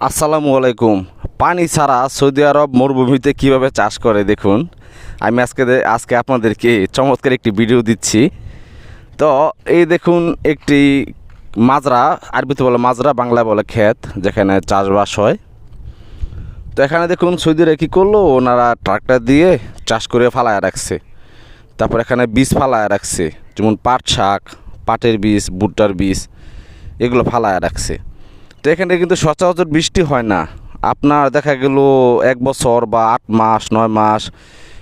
আসসালামু আলাইকুম। পানি ছাড়া সৌদি আরব মরুভূমিতে কিভাবে চাষ করে দেখুন। আমি আজকে আপনাদেরকে চমৎকার একটি ভিডিও দিচ্ছি। তো এই দেখুন একটি মাজরা, আরবিতে বলে মাজরা, বাংলায় বলে ক্ষেত, যেখানে চাষবাস হয়। তো এখানে দেখুন সৌদিরা কী করলো, ওনারা ট্রাক্টর দিয়ে চাষ করে ফালায় রাখছে। তারপর এখানে বীজ ফালায় রাখছে, যেমন পাট শাক, পাটের বীজ, ভুট্টার বীজ, এগুলো ফালায় রাখছে। তো এখানে কিন্তু সচরাচর বৃষ্টি হয় না। আপনার দেখা গেল 1 বছর বা 8 মাস 9 মাস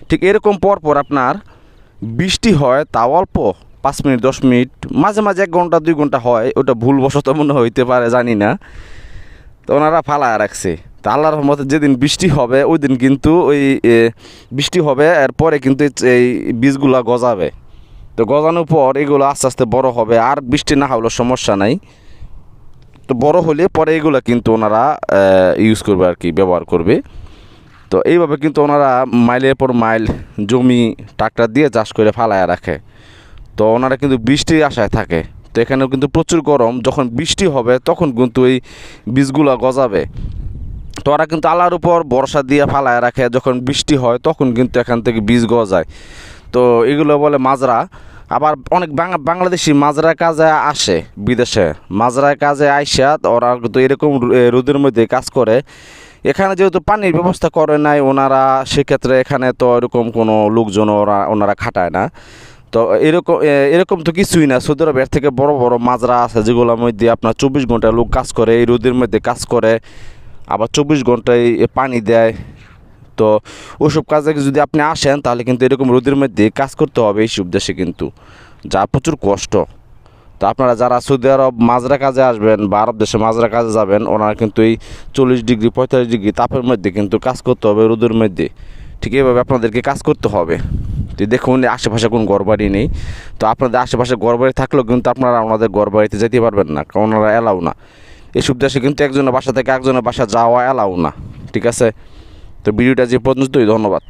ঠিক এরকম পর পর আপনার বৃষ্টি হয়, তাও অল্প, 5 মিনিট 10 মিনিট, মাঝে মাঝে 1 ঘন্টা 2 ঘন্টা হয়। ওটা ভুলবশত মনে হইতে পারে, জানি না। তো ওনারা ফালায় রাখছে। তা আল্লাহর রহমতে যেদিন বৃষ্টি হবে ওই দিন কিন্তু বৃষ্টি হবে, এরপরে কিন্তু এই বীজগুলা গজাবে। তো গজানোর পর এগুলো আস্তে আস্তে বড় হবে, আর বৃষ্টি না হলেও সমস্যা নাই। তো বড় হলে পরে এগুলো কিন্তু ওনারা ইউজ করবে আর কি, ব্যবহার করবে। তো এইভাবে কিন্তু ওনারা মাইলের পর মাইল জমি ট্রাক্টর দিয়ে চাষ করে ফালায় রাখে। তো ওনারা কিন্তু বৃষ্টির আশায় থাকে। তো এখানেও কিন্তু প্রচুর গরম, যখন বৃষ্টি হবে তখন কিন্তু এই বীজগুলো গজাবে। তো ওরা কিন্তু আল্লাহর উপর ভরসা দিয়ে ফালায় রাখে, যখন বৃষ্টি হয় তখন কিন্তু এখান থেকে বীজ গজায়। তো এগুলো বলে মাজরা। আবার অনেক বাংলাদেশি মাজরার কাজে আসে, বিদেশে মাজরার কাজে আইসা ওরা কিন্তু এরকম রোদের মধ্যে কাজ করে। এখানে যেহেতু পানির ব্যবস্থা করে নাই ওনারা, সেক্ষেত্রে এখানে তো এরকম কোনো লোকজন ওনারা খাটায় না। তো এরকম তো কিছুই না। সৌদি আরবের থেকে বড় বড় মাজরা আছে, যেগুলোর মধ্যে আপনার 24 ঘন্টা লোক কাজ করে, এই রোদের মধ্যে কাজ করে, আবার 24 ঘন্টায় পানি দেয়। তো ওসব কাজে যদি আপনি আসেন তাহলে কিন্তু এরকম রোদের মধ্যে কাজ করতে হবে এইসব দেশে, কিন্তু যা প্রচুর কষ্ট। তো আপনারা যারা সৌদি আরব মাজরা কাজে আসবেন বা আরব দেশে মাজরা কাজে যাবেন, ওনারা কিন্তু এই 40 ডিগ্রি 45 ডিগ্রি তাপের মধ্যে কিন্তু কাজ করতে হবে, রোদের মধ্যে। ঠিক এইভাবে আপনাদেরকে কাজ করতে হবে। তো দেখুন আশেপাশে কোনো ঘরবাড়ি নেই। তো আপনাদের আশেপাশে ঘরবাড়ি থাকলেও কিন্তু আপনারা ওনাদের ঘরবাড়িতে যেতে পারবেন না, কারণ ওনারা এলাও না। এসব দেশে কিন্তু একজনের বাসা থেকে একজনের বাসা যাওয়া এলাও না। ঠিক আছে, তো ভিডিওটা যে পর্যন্তই, ধন্যবাদ।